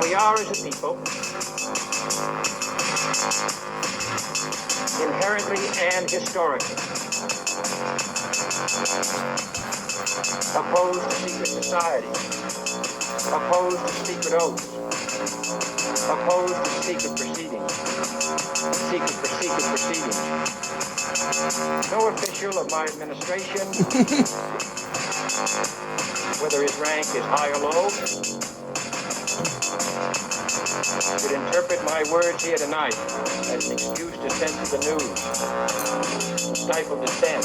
we are as a people inherently and historically opposed to secret societies, opposed to secret oaths, opposed to secret proceedings. No official of my administration, whether his rank is high or low, should interpret my words here tonight as an excuse to censor the news, to stifle dissent,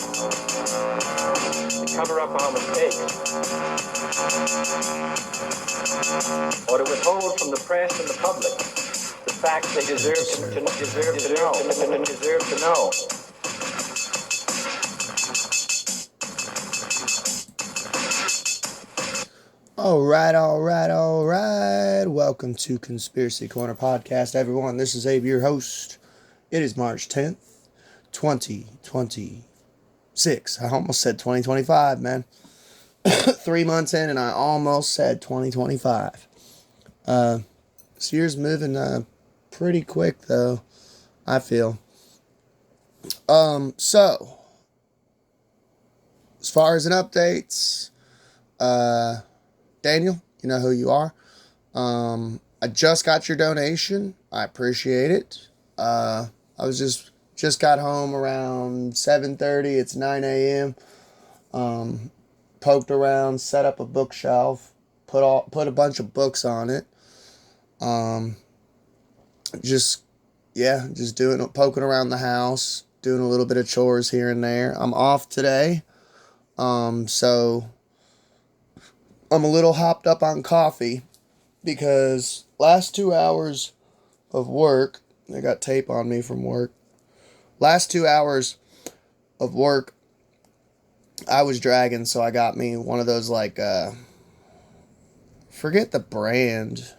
to cover up our mistakes, or to withhold from the press and the public the facts they deserve to know. All right. Welcome to Conspiracy Corner Podcast, everyone. This is Abe, your host. It is March 10th, 2026. I almost said 2025, man. 3 months in, and I almost said 2025. This year's moving pretty quick, though, I feel. So, as far as an updates, Daniel, you know who you are. I just got your donation. I appreciate it. I was just got home around 7:30. It's 9 a.m. Poked around, set up a bookshelf, put a bunch of books on it. Just poking around the house, doing a little bit of chores here and there. I'm off today. So I'm a little hopped up on coffee because last 2 hours of work, I got tape on me from work. Last 2 hours of work, I was dragging, so I got me one of those forget the brand.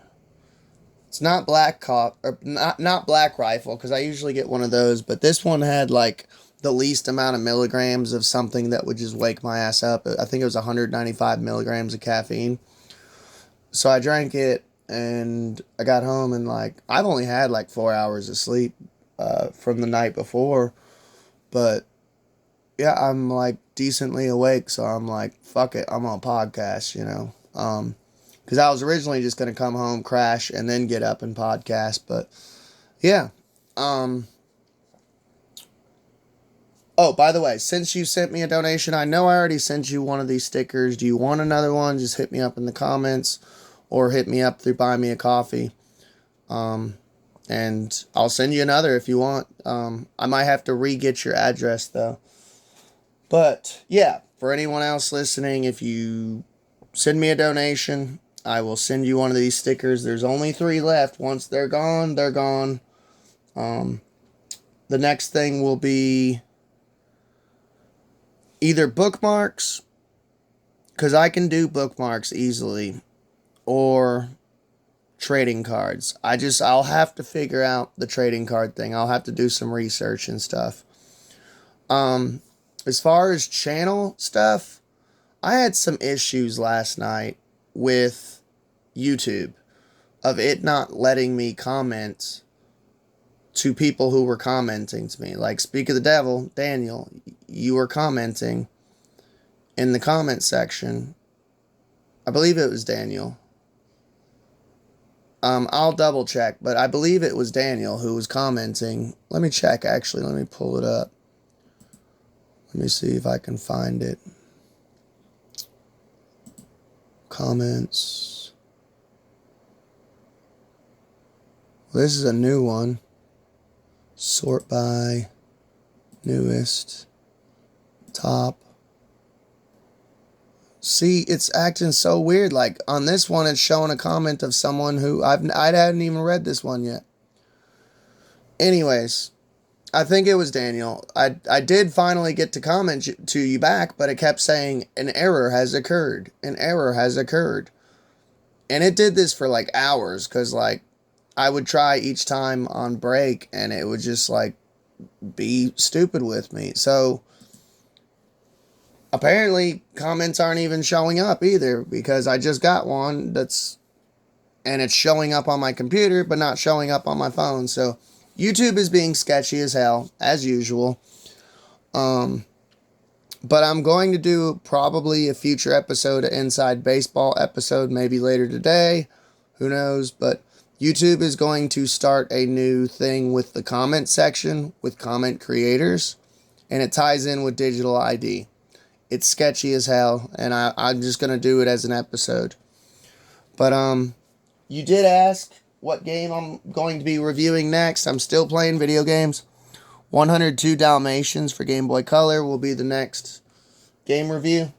It's not Black Rifle, because I usually get one of those, but this one had the least amount of milligrams of something that would just wake my ass up. I think it was 195 milligrams of caffeine. So I drank it, and I got home, and I've only had 4 hours of sleep from the night before. But yeah, I'm decently awake, so I'm fuck it, I'm on podcast, because I was originally just going to come home, crash, and then get up and podcast. But yeah. Oh, by the way, since you sent me a donation, I know I already sent you one of these stickers. Do you want another one? Just hit me up in the comments or hit me up through Buy Me a Coffee. And I'll send you another if you want. I might have to re-get your address, though. But, yeah, for anyone else listening, if you send me a donation, I will send you one of these stickers. There's only 3 left. Once they're gone, they're gone. The next thing will be either bookmarks, because I can do bookmarks easily, or trading cards. I'll have to figure out the trading card thing. I'll have to do some research and stuff. As far as channel stuff, I had some issues last night with YouTube of it not letting me comment to people who were commenting to me. Speak of the devil, Daniel, you were commenting in the comment section. I believe it was Daniel. I'll double check, but I believe it was Daniel who was commenting. Let me check, actually. Let me pull it up. Let me see if I can find it. Comments. Well, this is a new one. Sort by newest, top. See, it's acting so weird. On this one, it's showing a comment of someone who I hadn't even read this one yet. Anyways, I think it was Daniel. I did finally get to comment to you back, but it kept saying an error has occurred. An error has occurred. And it did this for hours, because I would try each time on break, and it would just be stupid with me. So apparently comments aren't even showing up either, because I just got one that's and it's showing up on my computer, but not showing up on my phone. So YouTube is being sketchy as hell, as usual. But I'm going to do probably a future episode, an Inside Baseball episode, maybe later today. Who knows? But YouTube is going to start a new thing with the comment section, with comment creators, and it ties in with digital ID. It's sketchy as hell, and I'm just going to do it as an episode. But, you did ask what game I'm going to be reviewing next. I'm still playing video games. 102 Dalmatians for Game Boy Color will be the next game review.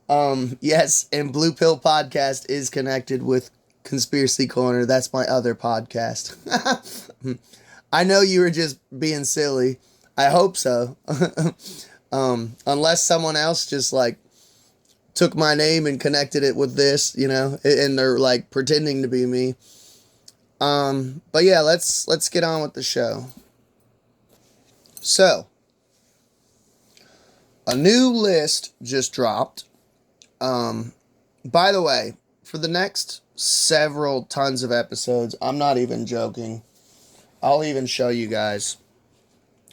Yes, and Blue Pill Podcast is connected with Conspiracy Corner. That's my other podcast. I know you were just being silly. I hope so. Unless someone else just like took my name and connected it with this, you know, and they're like pretending to be me. But yeah, let's get on with the show. So, a new list just dropped. By the way, for the next several tons of episodes, I'm not even joking. I'll even show you guys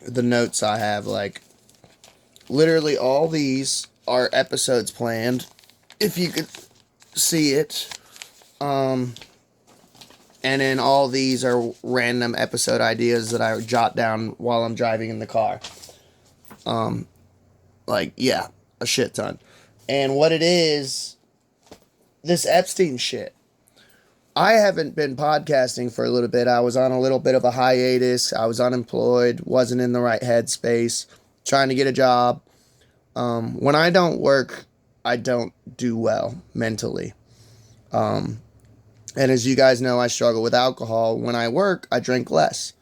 the notes I have. Like, literally all these are episodes planned, if you could see it. And then all these are random episode ideas that I jot down while I'm driving in the car. Like, yeah, a shit ton. And what it is, this Epstein shit. I haven't been podcasting for a little bit. I was on a little bit of a hiatus. I was unemployed, wasn't in the right headspace, trying to get a job. When I don't work, I don't do well mentally. And as you guys know, I struggle with alcohol. When I work, I drink less,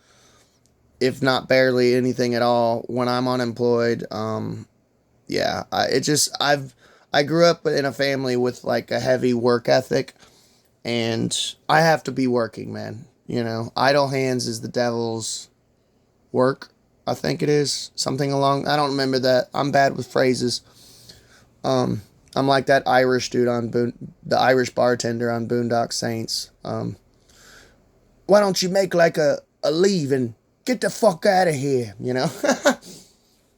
if not barely anything at all. When I'm unemployed, yeah, I grew up in a family with like a heavy work ethic, and I have to be working, man. You know, idle hands is the devil's work. I think it is something along. I don't remember that. I'm bad with phrases. I'm like that Irish dude on the Irish bartender on Boondock Saints. Why don't you make like a leave and get the fuck out of here, you know?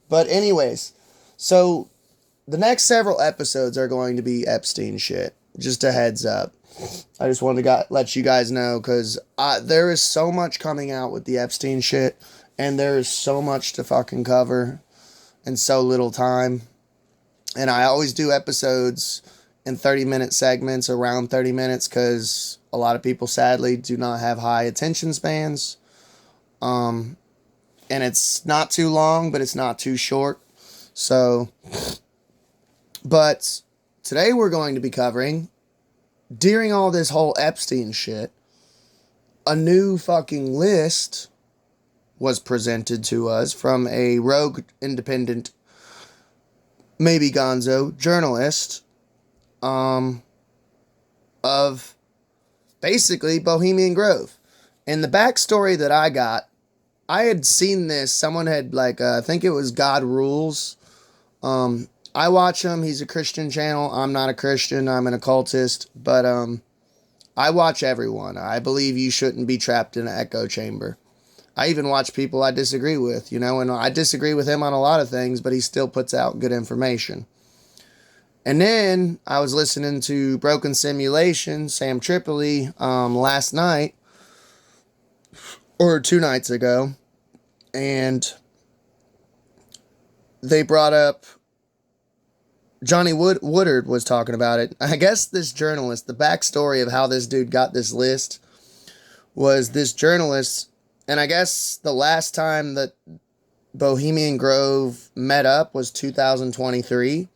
But anyways, so the next several episodes are going to be Epstein shit. Just a heads up. I just wanted to let you guys know, because there is so much coming out with the Epstein shit, and there is so much to fucking cover in so little time. And I always do episodes in 30-minute segments, around 30 minutes, because a lot of people, sadly, do not have high attention spans. And it's not too long, but it's not too short. So, but today we're going to be covering, during all this whole Epstein shit, a new fucking list was presented to us from a rogue independent, maybe gonzo journalist, of basically Bohemian Grove. And the backstory that I got, I had seen this, someone had like, I think it was God Rules. I watch him, he's a Christian channel. I'm not a Christian, I'm an occultist, but I watch everyone. I believe you shouldn't be trapped in an echo chamber. I even watch people I disagree with, you know, and I disagree with him on a lot of things, but he still puts out good information. And then I was listening to Broken Simulation, Sam Tripoli, last night, or 2 nights ago, and they brought up, Johnny Woodard was talking about it. I guess this journalist, the backstory of how this dude got this list was this journalist. And I guess the last time that Bohemian Grove met up was 2023.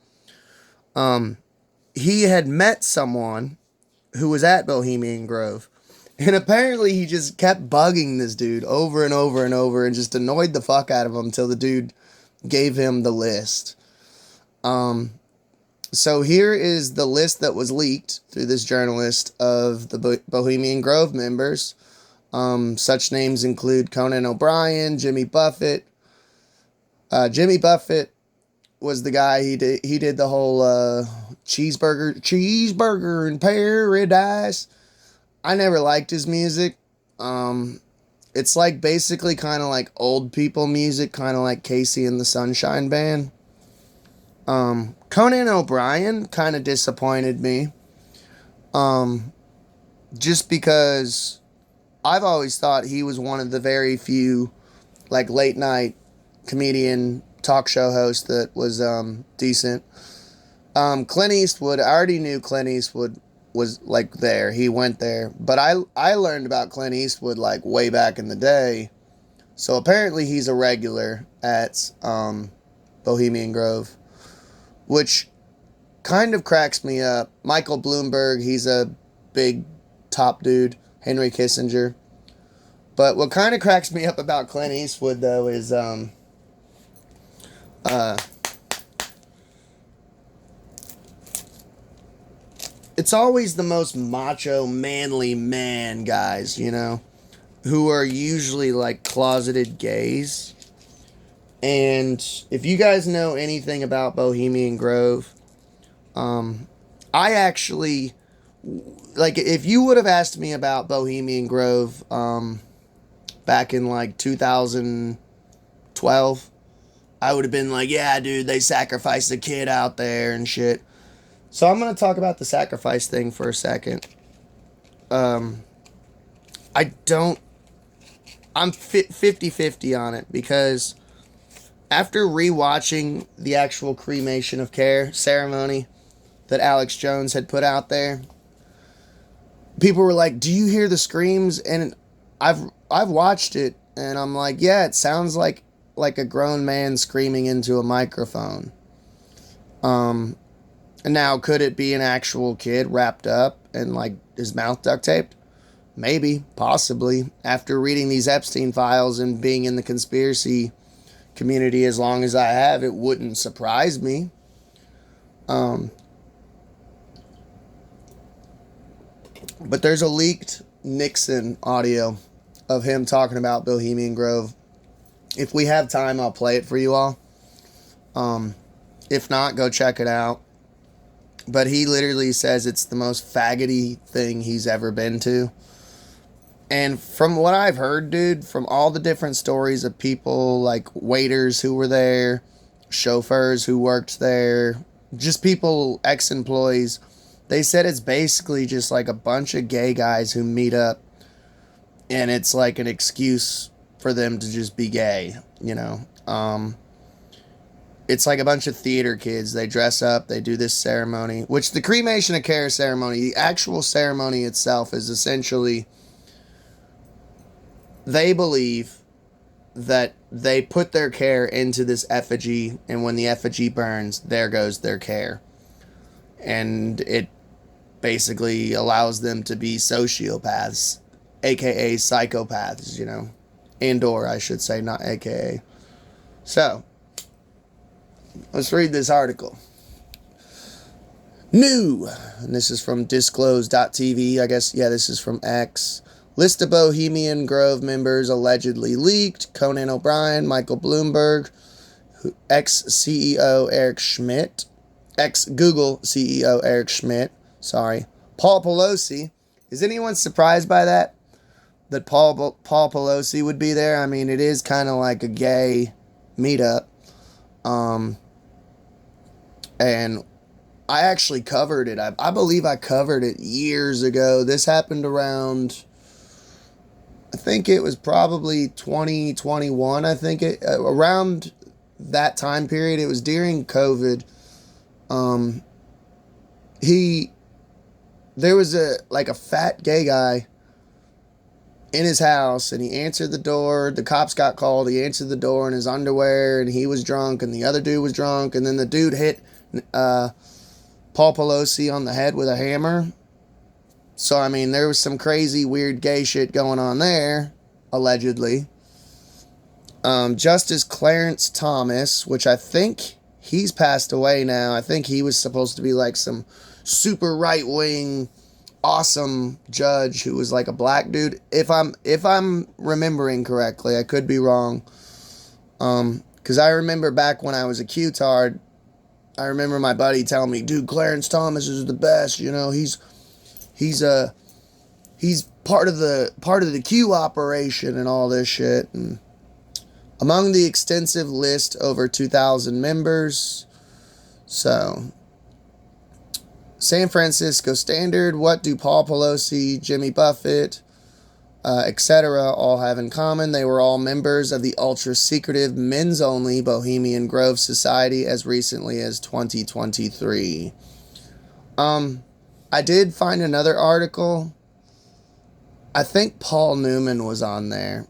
He had met someone who was at Bohemian Grove. And apparently he just kept bugging this dude over and over and over and just annoyed the fuck out of him until the dude gave him the list. So here is the list that was leaked through this journalist of the Bohemian Grove members. Such names include Conan O'Brien, Jimmy Buffett. Jimmy Buffett was the guy, he did the whole cheeseburger in paradise. I never liked his music. It's like basically kind of like old people music, kind of like Casey and the Sunshine Band. Conan O'Brien kind of disappointed me. Just because I've always thought he was one of the very few like late night comedian talk show hosts that was decent. Clint Eastwood, I already knew Clint Eastwood was like there. He went there. But I learned about Clint Eastwood like way back in the day. So apparently he's a regular at Bohemian Grove, which kind of cracks me up. Michael Bloomberg, he's a big top dude. Henry Kissinger. But what kind of cracks me up about Clint Eastwood though is it's always the most macho, manly man guys, you know, who are usually like closeted gays. And if you guys know anything about Bohemian Grove, I actually, like, if you would have asked me about Bohemian Grove back in like 2012, I would have been like, yeah, dude, they sacrificed a kid out there and shit. So I'm going to talk about the sacrifice thing for a second. I'm 50-50 on it because after rewatching the actual cremation of care ceremony that Alex Jones had put out there, people were like, do you hear the screams? And I've watched it and I'm like, yeah, it sounds like a grown man screaming into a microphone. And now, could it be an actual kid wrapped up and, like, his mouth duct taped? Maybe, possibly. After reading these Epstein files and being in the conspiracy community as long as I have, it wouldn't surprise me. But there's a leaked Nixon audio of him talking about Bohemian Grove. If we have time, I'll play it for you all. If not, go check it out. But he literally says it's the most faggoty thing he's ever been to. And from what I've heard, dude, from all the different stories of people, like waiters who were there, chauffeurs who worked there, just people, ex-employees, they said it's basically just like a bunch of gay guys who meet up. And it's like an excuse for them to just be gay, you know. It's like a bunch of theater kids. They dress up, they do this ceremony, which the cremation of care ceremony, the actual ceremony itself is essentially, they believe that they put their care into this effigy, and when the effigy burns, there goes their care. And it basically allows them to be sociopaths, aka psychopaths, you know. And/or, I should say, not aka. So, let's read this article. New, and this is from disclose.tv, I guess, yeah, this is from X. List of Bohemian Grove members allegedly leaked. Conan O'Brien, Michael Bloomberg, ex-CEO Eric Schmidt, ex-Google CEO Eric Schmidt, Paul Pelosi. Is anyone surprised by that? That Paul Pelosi would be there? I mean, it is kind of like a gay meetup. And I actually covered it. I believe I covered it years ago. This happened around, I think it was probably 2021. I think around that time period. It was during COVID. There was a fat gay guy in his house, and he answered the door. The cops got called. He answered the door in his underwear, and he was drunk, and the other dude was drunk, and then the dude hit Paul Pelosi on the head with a hammer. So, I mean, there was some crazy, weird gay shit going on there, allegedly. Justice Clarence Thomas, which I think he's passed away now. I think he was supposed to be like some super right-wing, awesome judge who was like a black dude. If I'm remembering correctly, I could be wrong. Because I remember back when I was a Q-tard, I remember my buddy telling me, dude, Clarence Thomas is the best, you know, he's he's part of the Q operation and all this shit. And among the extensive list, over 2,000 members. So, San Francisco Standard, what do Paul Pelosi, Jimmy Buffett, etc. all have in common? They were all members of the ultra-secretive, men's-only Bohemian Grove Society as recently as 2023. I did find another article. I think Paul Newman was on there.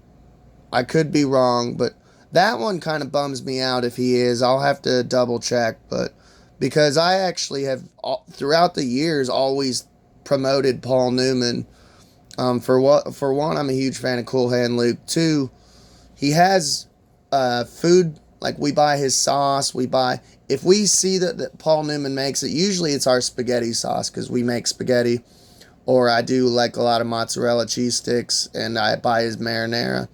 I could be wrong, but that one kind of bums me out if he is. I'll have to double check, but because I actually have, throughout the years, always promoted Paul Newman. For one, I'm a huge fan of Cool Hand Luke. Two, he has food, like we buy his sauce. If we see that Paul Newman makes it, usually it's our spaghetti sauce because we make spaghetti. Or I do like a lot of mozzarella cheese sticks and I buy his marinara.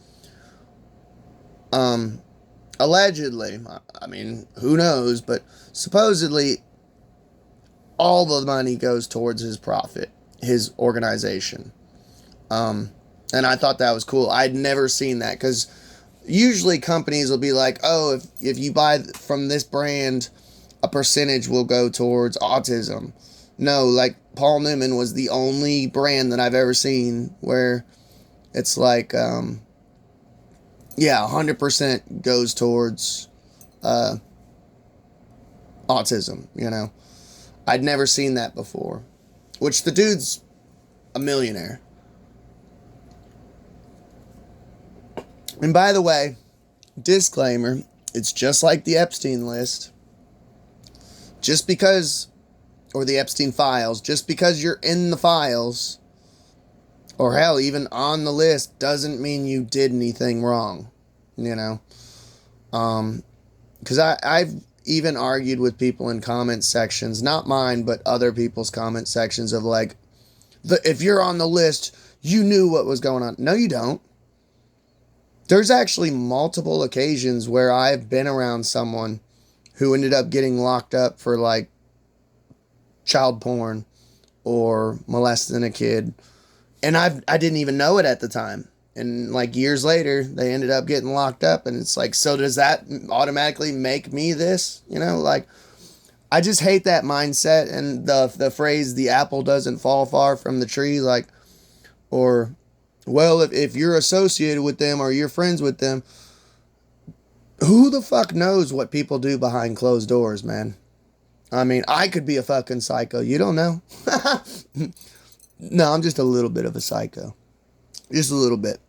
Allegedly, I mean, who knows, but supposedly all the money goes towards his profit, his organization. And I thought that was cool. I'd never seen that because usually companies will be like, oh, if you buy from this brand, a percentage will go towards autism. No, like Paul Newman was the only brand that I've ever seen where it's like, 100% goes towards autism, you know. I'd never seen that before. Which the dude's a millionaire. And by the way, disclaimer, it's just like the Epstein list. Just because, or the Epstein files, just because you're in the files, or hell, even on the list, doesn't mean you did anything wrong, you know? Because I've even argued with people in comment sections, not mine, but other people's comment sections of like, if you're on the list, you knew what was going on. No, you don't. There's actually multiple occasions where I've been around someone who ended up getting locked up for like child porn or molesting a kid. And I didn't even know it at the time. And like years later, they ended up getting locked up. And it's like, so does that automatically make me this? You know, like, I just hate that mindset. And the phrase, the apple doesn't fall far from the tree, like, or, well, if you're associated with them or you're friends with them, who the fuck knows what people do behind closed doors, man? I mean, I could be a fucking psycho. You don't know? No, I'm just a little bit of a psycho. Just a little bit.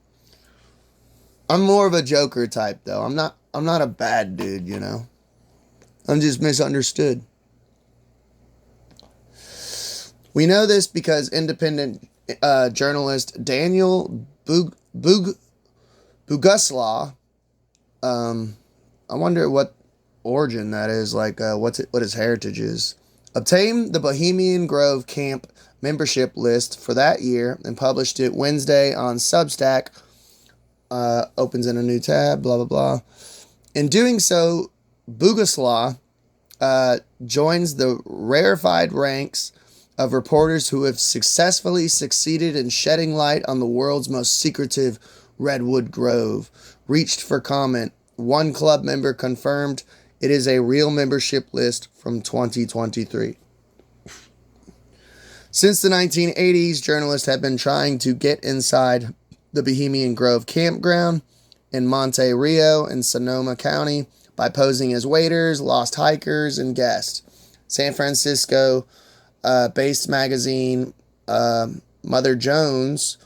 I'm more of a Joker type, though. I'm not a bad dude, you know? I'm just misunderstood. We know this because independent journalist Daniel Buguslaw, I wonder what origin that is, like what his heritage is, obtained the Bohemian Grove Camp membership list for that year and published it Wednesday on Substack. Opens in a new tab, blah, blah, blah. In doing so, Buguslaw joins the rarefied ranks of reporters who have successfully succeeded in shedding light on the world's most secretive Redwood Grove. Reached for comment. One club member confirmed it is a real membership list from 2023. Since the 1980s, journalists have been trying to get inside the Bohemian Grove campground in Monte Rio in Sonoma County by posing as waiters, lost hikers, and guests. San Francisco based magazine Mother Jones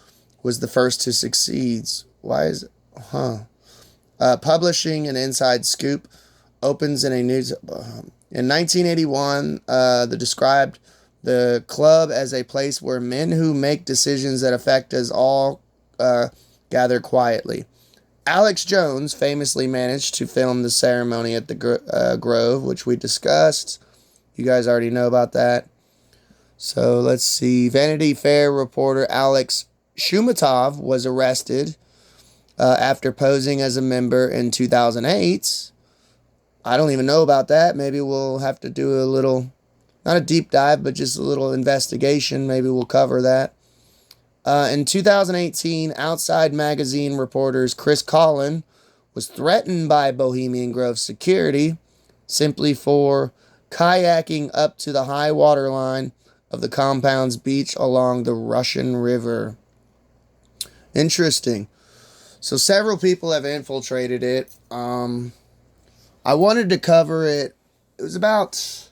was the first to succeed. Publishing an inside scoop opens in a news. In 1981, described the club as a place where men who make decisions that affect us all gather quietly. Alex Jones famously managed to film the ceremony at the Grove, which we discussed. You guys already know about that. So let's see. Vanity Fair reporter Alex Shumatov was arrested after posing as a member in 2008. I don't even know about that. Maybe we'll have to do a little, not a deep dive, but just a little investigation. Maybe we'll cover that. In 2018, Outside Magazine reporters Chris Collin was threatened by Bohemian Grove security simply for kayaking up to the high water line of the compound's beach along the Russian River. Interesting. So several people have infiltrated it. I wanted to cover it. It was about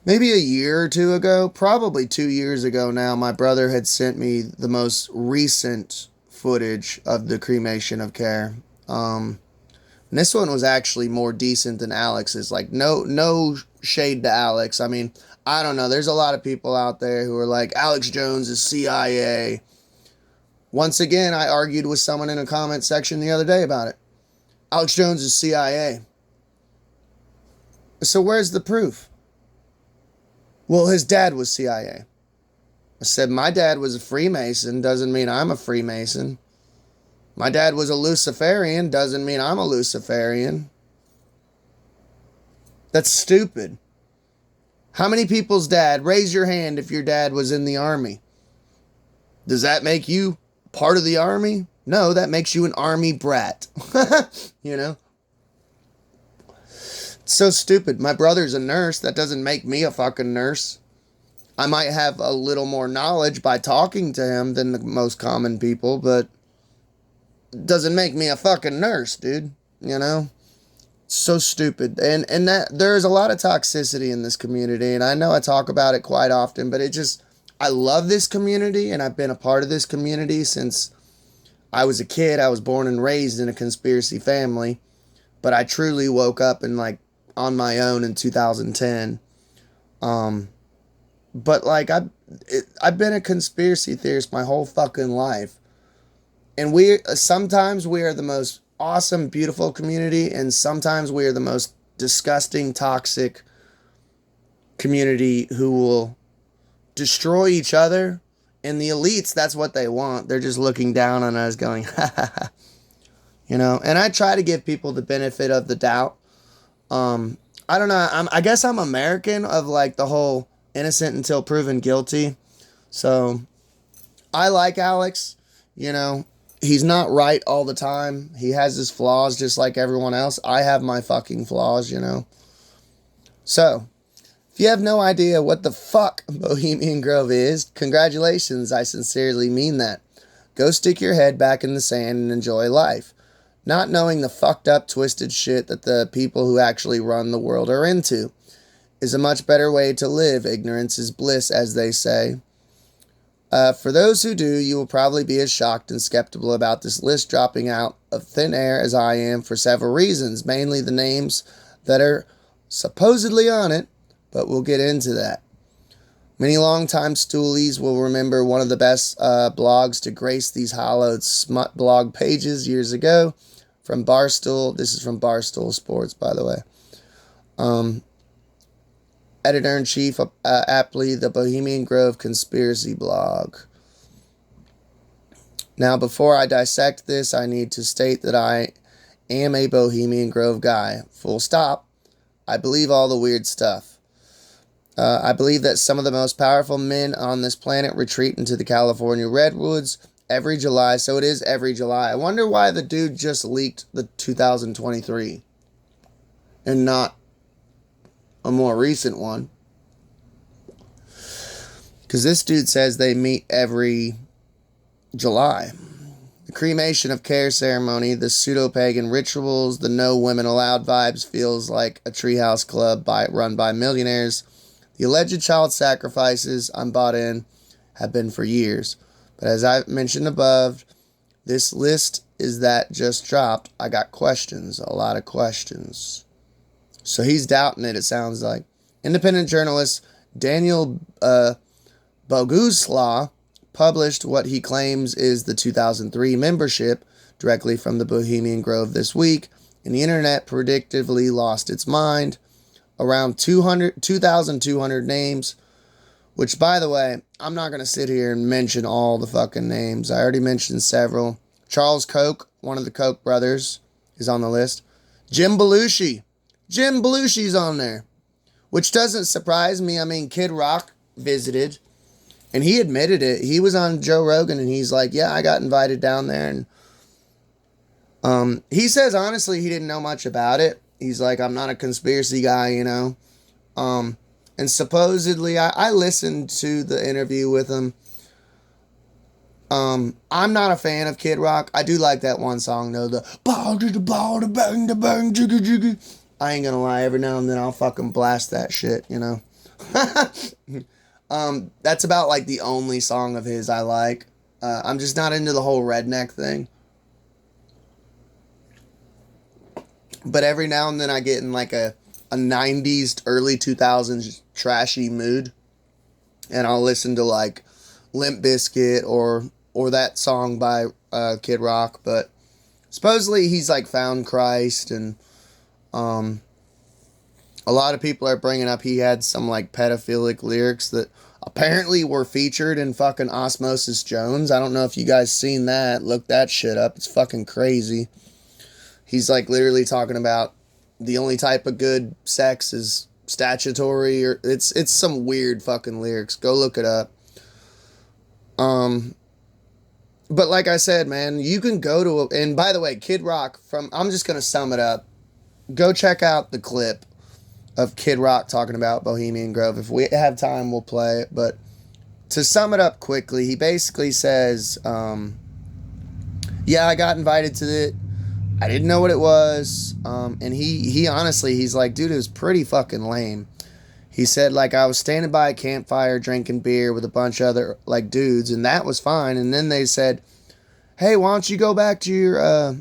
maybe a year or two ago, probably 2 years ago now. My brother had sent me the most recent footage of the cremation of Care. And this one was actually more decent than Alex's. Like, no shade to Alex. I mean, I don't know. There's a lot of people out there who are like, Alex Jones is CIA. Once again, I argued with someone in a comment section the other day about it. Alex Jones is CIA. So where's the proof? Well, his dad was CIA. I said, my dad was a Freemason, doesn't mean I'm a Freemason. My dad was a Luciferian, doesn't mean I'm a Luciferian. That's stupid. How many people's dad, raise your hand if your dad was in the army. Does that make you part of the army? No, that makes you an army brat. You know? It's so stupid. My brother's a nurse. That doesn't make me a fucking nurse. I might have a little more knowledge by talking to him than the most common people, but it doesn't make me a fucking nurse, dude. You know? It's so stupid. And that there's a lot of toxicity in this community, and I know I talk about it quite often, but I love this community, and I've been a part of this community since I was a kid. I was born and raised in a conspiracy family, but I truly woke up and like on my own in 2010. But like I've been a conspiracy theorist my whole fucking life, and sometimes we are the most awesome, beautiful community, and sometimes we are the most disgusting, toxic community who will destroy each other. And the elites, that's what they want. They're just looking down on us going, ha ha ha. You know, and I try to give people the benefit of the doubt. I don't know. I guess I'm American of like the whole innocent until proven guilty. So I like Alex. You know, he's not right all the time. He has his flaws just like everyone else. I have my fucking flaws, you know. So if you have no idea what the fuck Bohemian Grove is, congratulations, I sincerely mean that. Go stick your head back in the sand and enjoy life. Not knowing the fucked up, twisted shit that the people who actually run the world are into is a much better way to live. Ignorance is bliss, as they say. For those who do, you will probably be as shocked and skeptical about this list dropping out of thin air as I am for several reasons, mainly the names that are supposedly on it, but we'll get into that. Many longtime stoolies will remember one of the best blogs to grace these hallowed smut blog pages years ago from Barstool. This is from Barstool Sports, by the way. Editor-in-chief, aptly, the Bohemian Grove Conspiracy Blog. Now, before I dissect this, I need to state that I am a Bohemian Grove guy. Full stop. I believe all the weird stuff. I believe that some of the most powerful men on this planet retreat into the California redwoods every July. So it is every July. I wonder why the dude just leaked the 2023 and not a more recent one. Because this dude says they meet every July. The cremation of Care ceremony, the pseudo-pagan rituals, the no women allowed vibes feels like a treehouse club run by millionaires. The alleged child sacrifices I'm bought in have been for years. But as I mentioned above, this list is that just dropped. I got questions, a lot of questions. So he's doubting it sounds like. Independent journalist Daniel Boguslaw published what he claims is the 2003 membership directly from the Bohemian Grove this week, and the internet predictably lost its mind. Around 2,200 names, which, by the way, I'm not going to sit here and mention all the fucking names. I already mentioned several. Charles Koch, one of the Koch brothers, is on the list. Jim Belushi. Jim Belushi's on there, which doesn't surprise me. I mean, Kid Rock visited. And he admitted it. He was on Joe Rogan and he's like, yeah, I got invited down there. And he says, honestly, he didn't know much about it. He's like, I'm not a conspiracy guy, you know. And supposedly, I listened to the interview with him. I'm not a fan of Kid Rock. I do like that one song though, the ball to the ball to bang the bang jiggy jiggy. I ain't gonna lie, every now and then I'll fucking blast that shit, you know. That's about like the only song of his I like. I'm just not into the whole redneck thing. But every now and then I get in like a 90s, early 2000s trashy mood. And I'll listen to like Limp Bizkit or that song by Kid Rock. But supposedly he's like found Christ. And a lot of people are bringing up he had some like pedophilic lyrics that apparently were featured in fucking Osmosis Jones. I don't know if you guys seen that. Look that shit up. It's fucking crazy. He's like literally talking about the only type of good sex is statutory, or it's some weird fucking lyrics. Go look it up. But like I said, man, you can go to and by the way, Kid Rock I'm just gonna sum it up. Go check out the clip of Kid Rock talking about Bohemian Grove. If we have time, we'll play it. But to sum it up quickly, he basically says, yeah, I got invited to it. I didn't know what it was. And he honestly, he's like, dude, it was pretty fucking lame. He said, like, I was standing by a campfire drinking beer with a bunch of other, like, dudes, and that was fine. And then they said, hey, why don't you go back to your,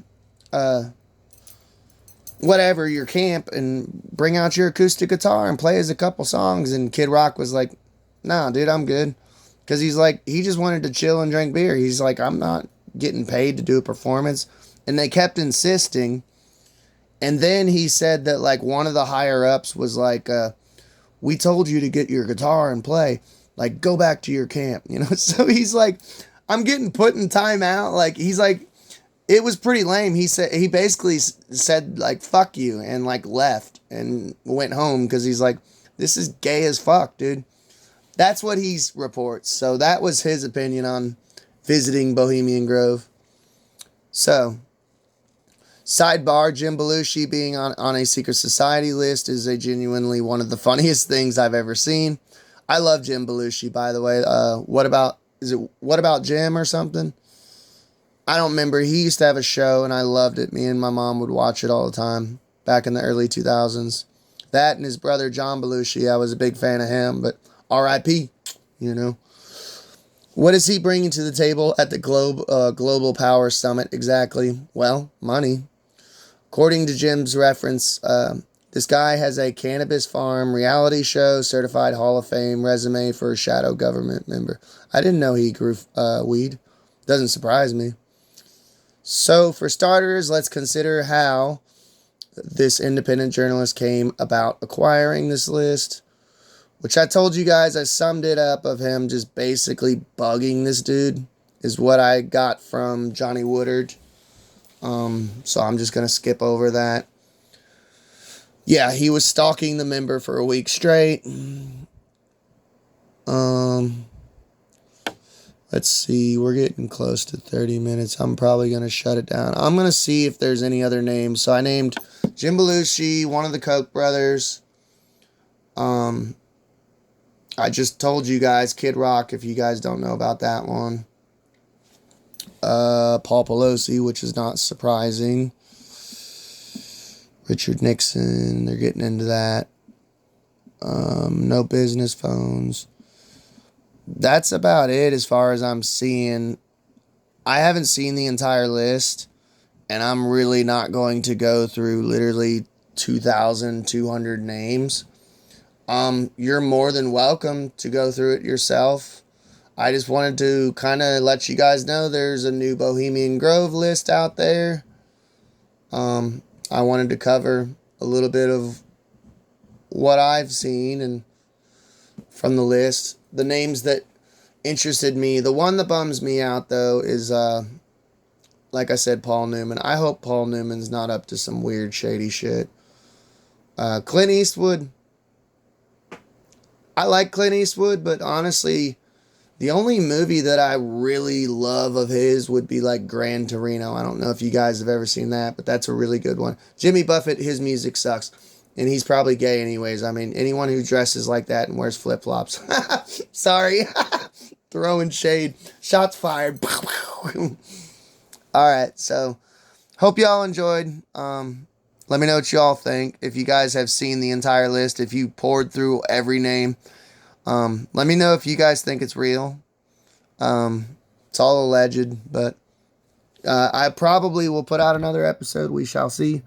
whatever, your camp, and bring out your acoustic guitar and play us a couple songs. And Kid Rock was like, nah, dude, I'm good. Because he's like, he just wanted to chill and drink beer. He's like, I'm not getting paid to do a performance. And they kept insisting. And then he said that, like, one of the higher-ups was like, we told you to get your guitar and play. Like, go back to your camp, you know? So he's like, I'm getting put in timeout. Like, he's like, it was pretty lame. He basically said, like, fuck you, and, like, left and went home because he's like, this is gay as fuck, dude. That's what he reports. So that was his opinion on visiting Bohemian Grove. So, sidebar, Jim Belushi being on a secret society list is a genuinely one of the funniest things I've ever seen. I love Jim Belushi, by the way. What about Jim or something? I don't remember. He used to have a show and I loved it. Me and my mom would watch it all the time back in the early 2000s. That and his brother John Belushi, I was a big fan of him, but R.I.P., you know. What is he bringing to the table at the Global Power Summit exactly? Well, money. According to Jim's reference, this guy has a cannabis farm, reality show, certified Hall of Fame resume for a shadow government member. I didn't know he grew weed. Doesn't surprise me. So, for starters, let's consider how this independent journalist came about acquiring this list, which I told you guys, I summed it up of him just basically bugging this dude, is what I got from Johnny Woodard. So I'm just going to skip over that. Yeah, he was stalking the member for a week straight. Let's see, we're getting close to 30 minutes. I'm probably going to shut it down. I'm going to see if there's any other names. So I named Jim Belushi, one of the Koch brothers. I just told you guys Kid Rock, if you guys don't know about that one. Paul Pelosi, which is not surprising. Richard Nixon, they're getting into that. No business phones. That's about it as far as I'm seeing. I haven't seen the entire list, and I'm really not going to go through literally 2,200 names. You're more than welcome to go through it yourself. I just wanted to kind of let you guys know there's a new Bohemian Grove list out there. I wanted to cover a little bit of what I've seen and from the list. The names that interested me. The one that bums me out, though, is, like I said, Paul Newman. I hope Paul Newman's not up to some weird, shady shit. Clint Eastwood. I like Clint Eastwood, but honestly, The only movie that I really love of his would be like Gran Torino. I don't know if you guys have ever seen that, but that's a really good one. Jimmy Buffett, his music sucks. And he's probably gay anyways. I mean, anyone who dresses like that and wears flip-flops. Sorry. Throwing shade. Shots fired. Alright, so hope y'all enjoyed. Let me know what y'all think. If you guys have seen the entire list, if you poured through every name. Let me know if you guys think it's real. It's all alleged, but I probably will put out another episode. We shall see.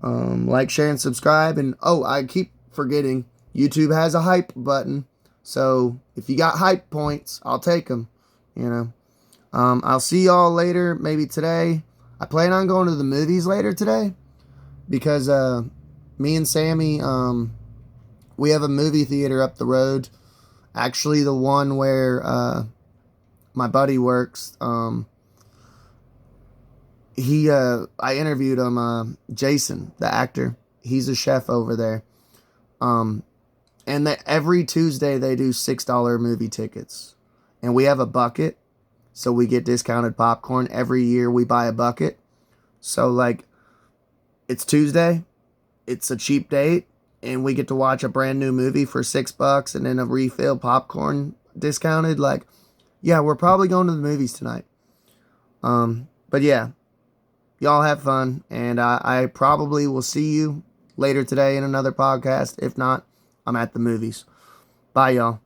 Like, share, and subscribe. And I keep forgetting, YouTube has a hype button. So if you got hype points, I'll take them. You know. I'll see y'all later, maybe today. I plan on going to the movies later today because me and Sammy, we have a movie theater up the road. Actually, the one where my buddy works. I interviewed him, Jason, the actor. He's a chef over there. And every Tuesday they do $6 movie tickets. And we have a bucket, so we get discounted popcorn. Every year we buy a bucket. So, like, it's Tuesday. It's a cheap date. And we get to watch a brand new movie for $6 and then a refill popcorn discounted. Like, yeah, we're probably going to the movies tonight. But yeah, y'all have fun. And I probably will see you later today in another podcast. If not, I'm at the movies. Bye, y'all.